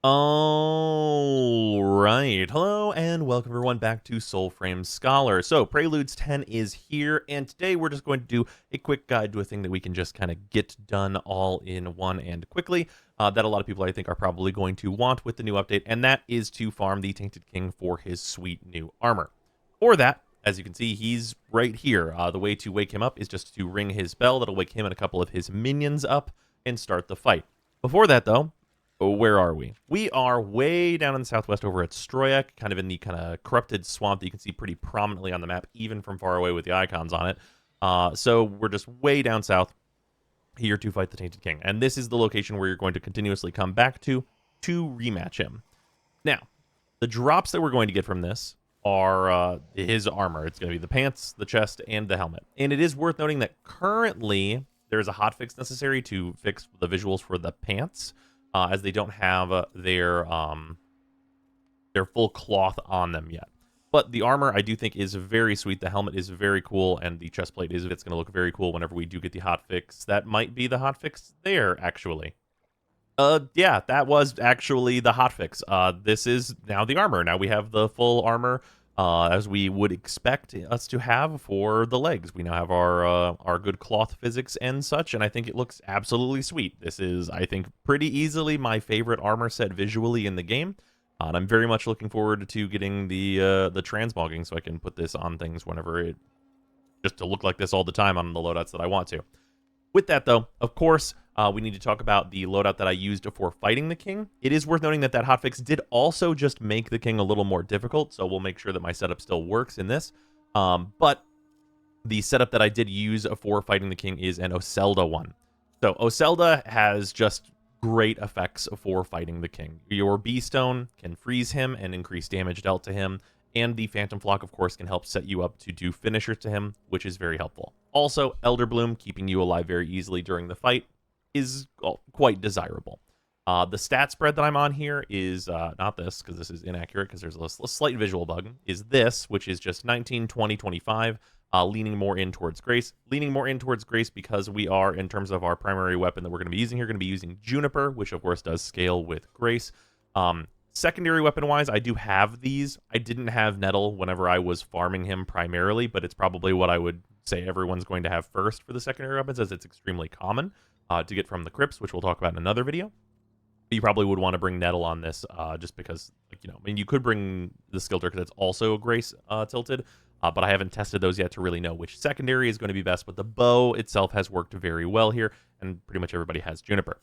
All right. Hello and welcome everyone back to Soulframe Scholar. So Preludes 10 is here, and today we're just going to do a quick guide to a thing that we can just kind of get done all in one and quickly, that a lot of people I think are probably going to want with the new update, and that is to farm the Tainted King for his sweet new armor. For that, as you can see, he's right here. The way to wake him up is just to ring his bell. That'll wake him and a couple of his minions up and start the fight. Before that, though, where are we? We are way down in the southwest over at Stroyak, kind of in the kind of corrupted swamp that you can see pretty prominently on the map, even from far away with the icons on it. So we're just way down south here to fight the Tainted King. And this is the location where you're going to continuously come back to rematch him. Now, the drops that we're going to get from this are his armor. It's going to be the pants, the chest, and the helmet. And it is worth noting that currently there is a hotfix necessary to fix the visuals for the pants, as they don't have their full cloth on them yet. But the armor, I do think, is very sweet. The helmet is very cool, and the chest plate is it's going to look very cool whenever we do get the hotfix. That might be the hotfix there, actually. Yeah, that was actually the hotfix. This is now the armor. Now we have the full armor, as we would expect us to have for the legs. We now have our good cloth physics and such, and I think it looks absolutely sweet. This is, I think, pretty easily my favorite armor set visually in the game, and I'm very much looking forward to getting the transmogging so I can put this on things whenever it just to look like this all the time on the loadouts that I want to. With that, though, of course, we need to talk about the loadout that I used for fighting the king. It is worth noting that that hotfix did also just make the king a little more difficult, so we'll make sure that my setup still works in this. But the setup that I did use for fighting the king is an Oselda one. So Oselda has just great effects for fighting the king. Your B-Stone can freeze him and increase damage dealt to him, and the Phantom Flock, of course, can help set you up to do finishers to him, which is very helpful. Also, Elder Bloom, keeping you alive very easily during the fight, is quite desirable. The stat spread that I'm on here is not this, because this is inaccurate, because there's a slight visual bug, is this, which is just 19, 20, 25, leaning more in towards Grace. Leaning more in towards Grace because we are, in terms of our primary weapon that we're going to be using here, going to be using Juniper, which, of course, does scale with Grace. Secondary weapon-wise, I do have these. I didn't have Nettle whenever I was farming him primarily, but it's probably what I would say everyone's going to have first for the secondary weapons, as it's extremely common to get from the crypts, which we'll talk about in another video. You probably would want to bring Nettle on this, just because, like, I mean, you could bring the Skilter because it's also Grace tilted, but I haven't tested those yet to really know which secondary is going to be best. But the bow itself has worked very well here, and pretty much everybody has Juniper.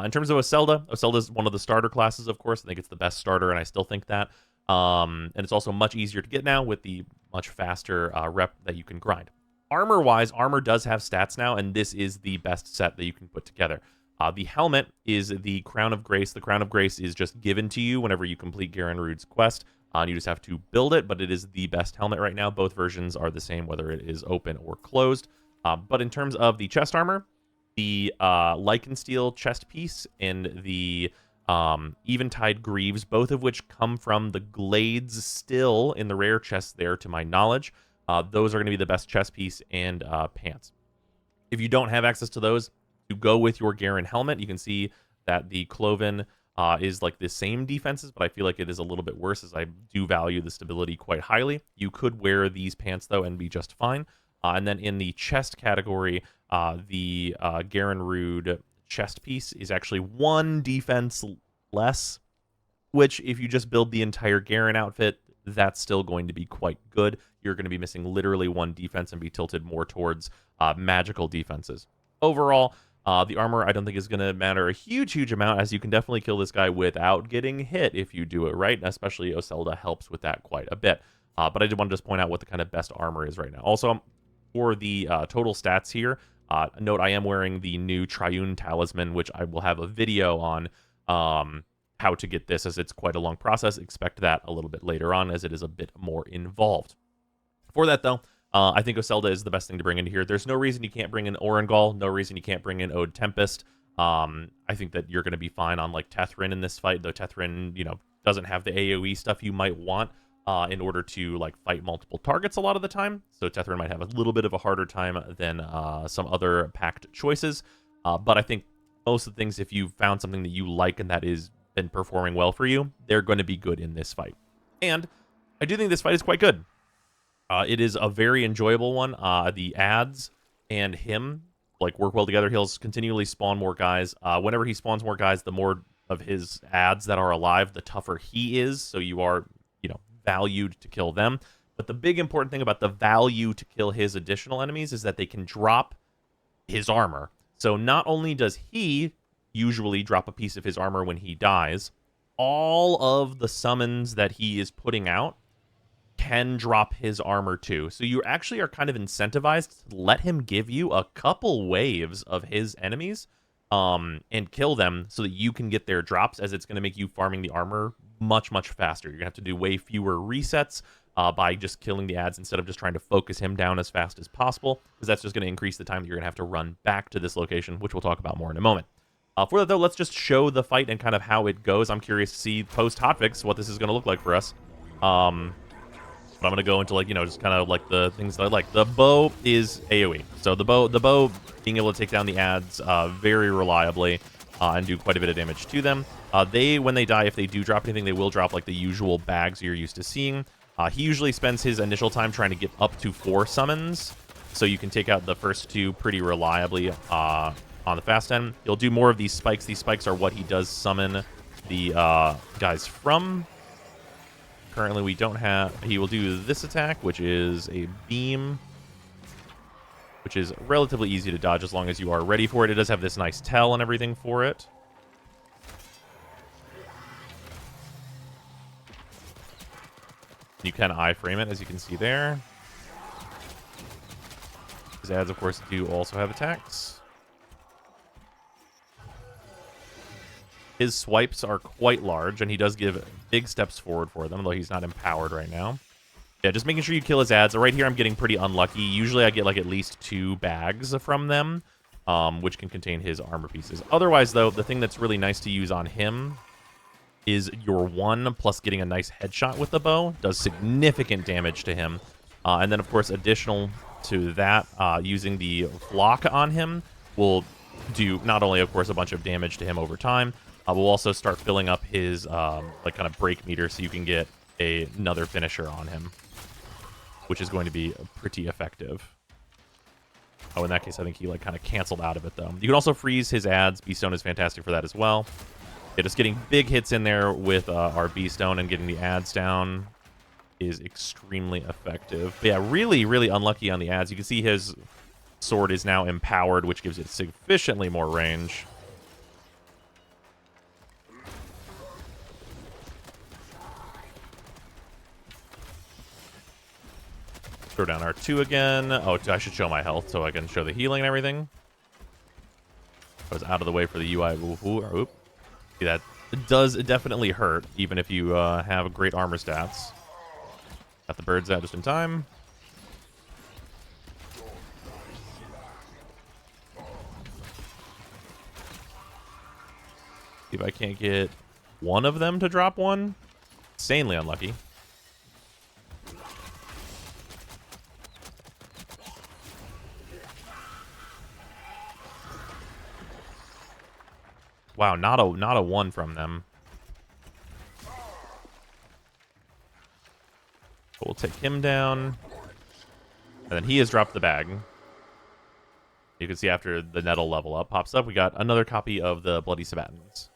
In terms of Oselda, Oselda is one of the starter classes, of course. I think it's the best starter, and I still think that. And it's also much easier to get now with the much faster rep that you can grind. Armor-wise, Armor does have stats now, and this is the best set that you can put together. The helmet is the Crown of Grace. The Crown of Grace is just given to you whenever you complete Garen Rude's quest. And you just have to build it, but it is the best helmet right now. Both versions are the same, whether it is open or closed. But in terms of the chest armor, the Lycan Steel chest piece and the Eventide Greaves, both of which come from the Glades still in the rare chest there, to my knowledge. Those are going to be the best chest piece and pants. If you don't have access to those, you go with your Garen helmet. You can see that the Cloven is like the same defenses, but I feel like it is a little bit worse, as I do value the stability quite highly. You could wear these pants, though, and be just fine. And then in the chest category, the Garen Rude chest piece is actually 1 defense less, which if you just build the entire Garen outfit, that's still going to be quite good. You're going to be missing literally 1 defense and be tilted more towards magical defenses. Overall, the armor I don't think is going to matter a huge amount, as you can definitely kill this guy without getting hit if you do it right, and especially Oselda helps with that quite a bit. But I did want to just point out what the kind of best armor is right now. Also, for the total stats here, note I am wearing the new Triune Talisman, which I will have a video on how to get this, as it's quite a long process. Expect that a little bit later on, as it is a bit more involved. For that, though, I think Oselda is the best thing to bring into here. There's no reason you can't bring in Orangol, no reason you can't bring in Ode Tempest. I think that you're going to be fine on, like, Tethrin in this fight, though Tethrin, doesn't have the AoE stuff you might want in order to, like, fight multiple targets a lot of the time. So Tethrin might have a little bit of a harder time than some other packed choices. But I think most of the things, if you found something that you like and that is been performing well for you, they're going to be good in this fight. And I do think this fight is quite good. It is a very enjoyable one. The ads and him like work well together. He'll continually spawn more guys. Whenever he spawns more guys, the more of his ads that are alive, the tougher he is. So you are, valued to kill them. But the big important thing about the value to kill his additional enemies is that they can drop his armor. So not only does he usually drop a piece of his armor when he dies, all of the summons that he is putting out can drop his armor too. So you actually are kind of incentivized to let him give you a couple waves of his enemies and kill them so that you can get their drops, as it's going to make you farming the armor much, much faster. You're going to have to do way fewer resets by just killing the ads instead of just trying to focus him down as fast as possible, because that's just going to increase the time that you're going to have to run back to this location, which we'll talk about more in a moment. For that, though, let's just show the fight and kind of how it goes. I'm curious to see post-hotfix what this is going to look like for us. But I'm going to go into, like, just kind of like the things that I like. The bow is AoE. So the bow being able to take down the ads very reliably and do quite a bit of damage to them. When they die, if they do drop anything, they will drop like the usual bags you're used to seeing. He usually spends his initial time trying to get up to 4 summons, so you can take out the first 2 pretty reliably on the fast end. He'll do more of these spikes. These spikes are what he does summon the guys from. Currently, we don't have... He will do this attack, which is a beam, which is relatively easy to dodge as long as you are ready for it. It does have this nice tell and everything for it. You can iframe it, as you can see there. His ads, of course, do also have attacks. His swipes are quite large, and he does give big steps forward for them, though he's not empowered right now. Yeah, just making sure you kill his ads. Right here, I'm getting pretty unlucky. Usually, I get like at least 2 bags from them, which can contain his armor pieces. Otherwise, though, the thing that's really nice to use on him is your 1 plus getting a nice headshot with the bow. Does significant damage to him. And then, of course, additional to that, using the block on him will do not only, of course, a bunch of damage to him over time, we'll also start filling up his like kind of break meter so you can get another finisher on him, which is going to be pretty effective. Oh, in that case, I think he like kind of canceled out of it, though. You can also freeze his ads. Beastone is fantastic for that as well. Yeah, just getting big hits in there with our Beastone and getting the ads down is extremely effective. But yeah, really, really unlucky on the ads. You can see his sword is now empowered, which gives it sufficiently more range. Throw down R2 again. Oh, I should show my health so I can show the healing and everything. I was out of the way for the UI. Oop. See, that does definitely hurt, even if you have great armor stats. Got the birds out just in time. See if I can't get one of them to drop one. Insanely unlucky. Wow, not a 1 from them. But we'll take him down. And then he has dropped the bag. You can see after the nettle level up pops up, we got another copy of the Bloody Sabatins.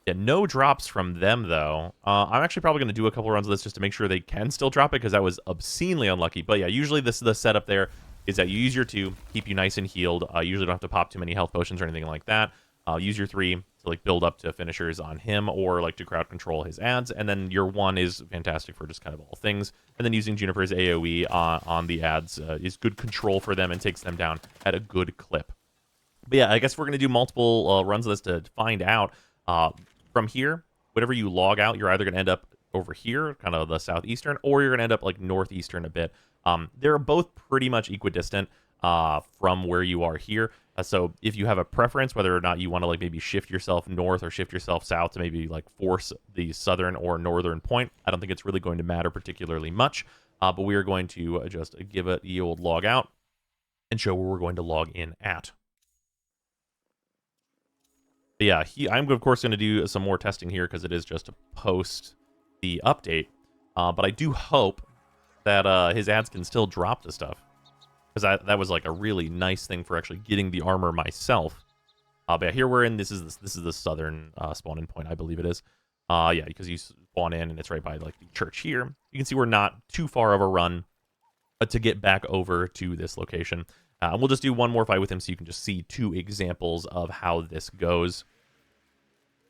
Yeah, no drops from them, though. I'm actually probably going to do a couple runs of this just to make sure they can still drop it, because that was obscenely unlucky. But yeah, usually the setup there is that you use your 2, keep you nice and healed. You usually don't have to pop too many health potions or anything like that. Use your 3 to like build up to finishers on him, or like to crowd control his ads, and then your 1 is fantastic for just kind of all things. And then using Juniper's AoE on the ads is good control for them and takes them down at a good clip. But yeah, I guess we're gonna do multiple runs of this to find out. From here, whatever you log out, you're either gonna end up over here, kind of the southeastern, or you're gonna end up like northeastern a bit. They're both pretty much equidistant from where you are here. So if you have a preference, whether or not you want to like maybe shift yourself north or shift yourself south to maybe like force the southern or northern point, I don't think it's really going to matter particularly much. But we are going to just give it the old log out and show where we're going to log in at. But yeah, I'm of course going to do some more testing here because it is just post the update. But I do hope that his ads can still drop the stuff, because that was like a really nice thing for actually getting the armor myself. But yeah, here we're in. This is the southern spawn-in point, I believe it is. Yeah, because you spawn in and it's right by like the church here. You can see we're not too far of a run to get back over to this location. We'll just do one more fight with him so you can just see 2 examples of how this goes.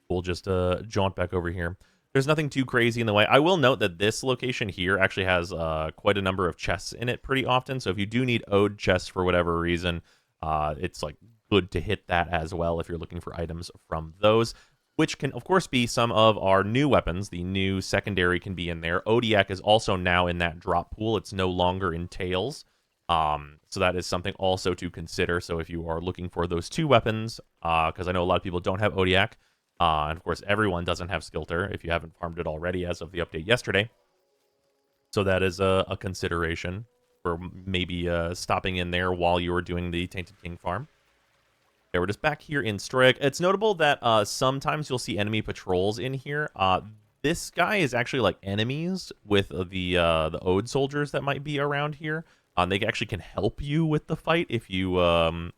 We'll just jaunt back over here. There's nothing too crazy in the way. I will note that this location here actually has quite a number of chests in it pretty often. So if you do need ode chests for whatever reason, it's like good to hit that as well if you're looking for items from those, which can, of course, be some of our new weapons. The new secondary can be in there. Odiak is also now in that drop pool. It's no longer in tails. So that is something also to consider. So if you are looking for those 2 weapons, because I know a lot of people don't have Odiak, and of course, everyone doesn't have Skilter if you haven't farmed it already as of the update yesterday. So that is a consideration for maybe stopping in there while you were doing the Tainted King farm. Okay, we're just back here in Stroyak. It's notable that sometimes you'll see enemy patrols in here. This guy is actually like enemies with the Ode soldiers that might be around here. They actually can help you with the fight if you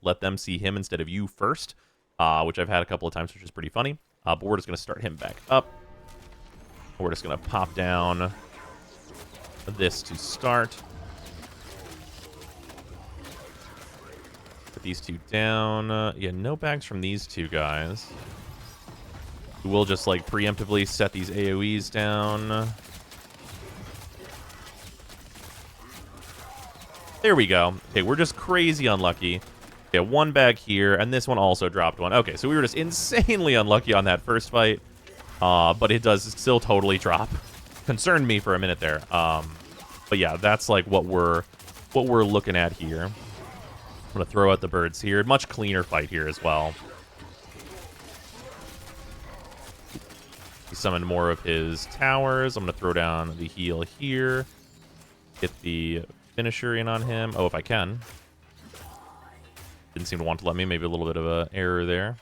let them see him instead of you first, which I've had a couple of times, which is pretty funny. But we're just going to start him back up. We're just going to pop down this to start. Put these 2 down. Yeah, no bags from these 2 guys. We'll just, like, preemptively set these AoEs down. There we go. Okay, we're just crazy unlucky. Okay, 1 bag here, and this one also dropped 1. Okay, so we were just insanely unlucky on that first fight, but it does still totally drop. Concerned me for a minute there. But yeah, that's like what we're looking at here. I'm gonna throw out the birds here. Much cleaner fight here as well. He summoned more of his towers. I'm gonna throw down the heal here. Get the finisher in on him. Oh, if I can. Didn't seem to want to let me. Maybe a little bit of an error there.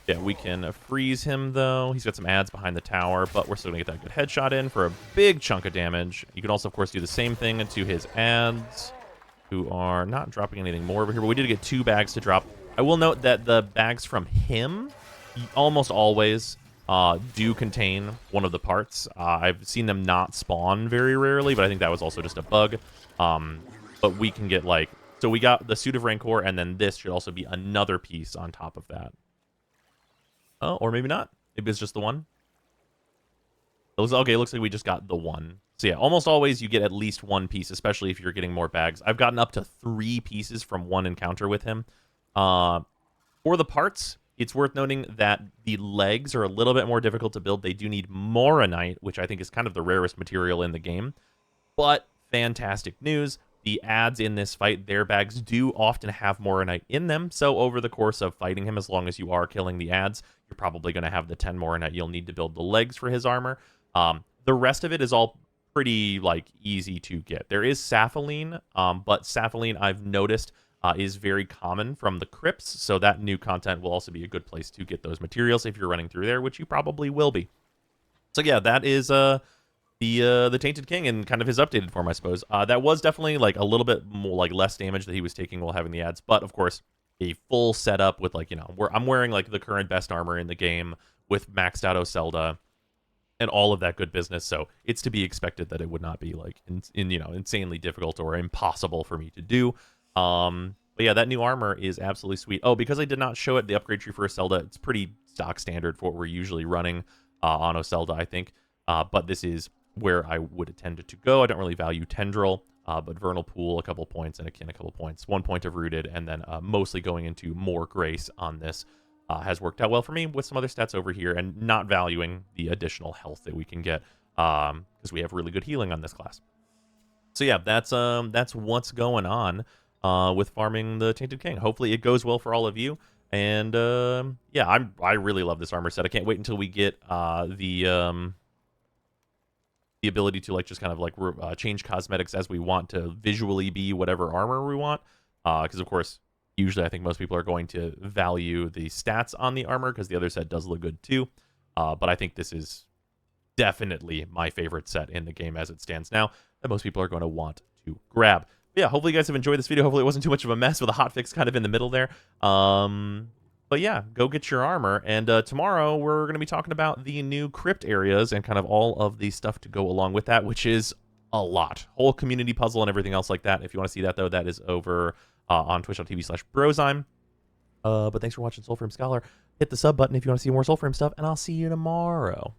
Yeah, we can freeze him, though. He's got some ads behind the tower, but we're still going to get that good headshot in for a big chunk of damage. You can also, of course, do the same thing to his ads, who are not dropping anything more over here, but we did get 2 bags to drop. I will note that the bags from him almost always do contain one of the parts. I've seen them not spawn very rarely, but I think that was also just a bug. But we can get, like... So we got the Suit of Rancor, and then this should also be another piece on top of that. Oh, or maybe not. Maybe it's just the one. Okay, it looks like we just got the one. So yeah, almost always you get at least 1 piece, especially if you're getting more bags. I've gotten up to 3 pieces from 1 encounter with him. For the parts, it's worth noting that the legs are a little bit more difficult to build. They do need Moronite, which I think is kind of the rarest material in the game. But fantastic news. The ads in this fight, their bags do often have Moronite in them, so over the course of fighting him, as long as you are killing the ads, you're probably going to have the 10 Moronite you'll need to build the legs for his armor. The rest of it is all pretty, like, easy to get. There is Sapphire, but Sapphire, I've noticed, is very common from the crypts, so that new content will also be a good place to get those materials if you're running through there, which you probably will be. So yeah, that is... the Tainted King in kind of his updated form, I suppose. That was definitely like a little bit more like less damage that he was taking while having the ads, but of course a full setup with like, you know, where I'm wearing like the current best armor in the game with maxed out Oselda and all of that good business. So it's to be expected that it would not be like you know, insanely difficult or impossible for me to do. But yeah, that new armor is absolutely sweet. Oh, because I did not show it the upgrade tree for Oselda, it's pretty stock standard for what we're usually running on Oselda, I think. But this is where I would intend to go. I don't really value Tendril, but Vernal Pool, a couple points, and Akin, a couple points. 1 point of Rooted, and then mostly going into more Grace on this has worked out well for me with some other stats over here, and not valuing the additional health that we can get because we have really good healing on this class. So yeah, that's what's going on with farming the Tainted King. Hopefully it goes well for all of you. And yeah, I really love this armor set. I can't wait until we get the ability to like just kind of like change cosmetics as we want to visually be whatever armor we want. Because of course Usually, I think most people are going to value the stats on the armor because the other set does look good too. But I think this is definitely my favorite set in the game as it stands now that most people are going to want to grab. But yeah, hopefully you guys have enjoyed this video. Hopefully it wasn't too much of a mess with a hotfix kind of in the middle there. But yeah, go get your armor. And tomorrow we're going to be talking about the new crypt areas and kind of all of the stuff to go along with that, which is a lot. Whole community puzzle and everything else like that. If you want to see that, though, that is over on twitch.tv/Brozyme. But thanks for watching Soulframe Scholar. Hit the sub button if you want to see more Soulframe stuff, and I'll see you tomorrow.